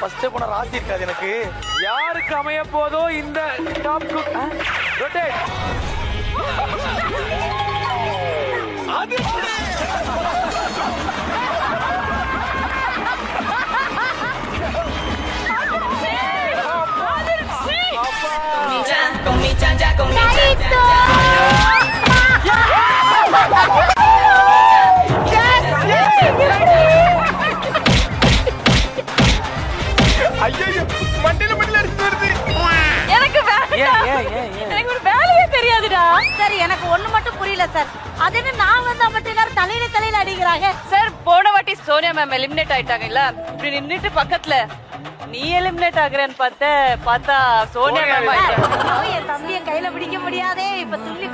First போன ராசி இருக்காது எனக்கு. யாருக்கு அமைய போதோ இந்த டாப் குக் ரொட்டேட். ஐயோ மண்டையில அடிச்சு வருது. எனக்கு எனக்கு ஒரு வேலையே தெரியாதுடா. சார் எனக்கு ஒண்ணு மட்டும் புரியல சார். அது என்ன நான் வந்தா மட்டும் எல்லாரும் தலையில அடிக்கிறாங்க. சார் போன வாட்டி சோனியா மேம் எலிமினேட் ஆயிட்டாங்க இல்ல, இப்படி நின்னுட்டு பக்கத்துல நீ எலிமினேட் ஆகுறேன்னு பார்த்தா சோனியா மேம் ஆயிட்டாங்க. என் தம்பியை கையில பிடிக்க முடியாதே, இப்ப துள்ளி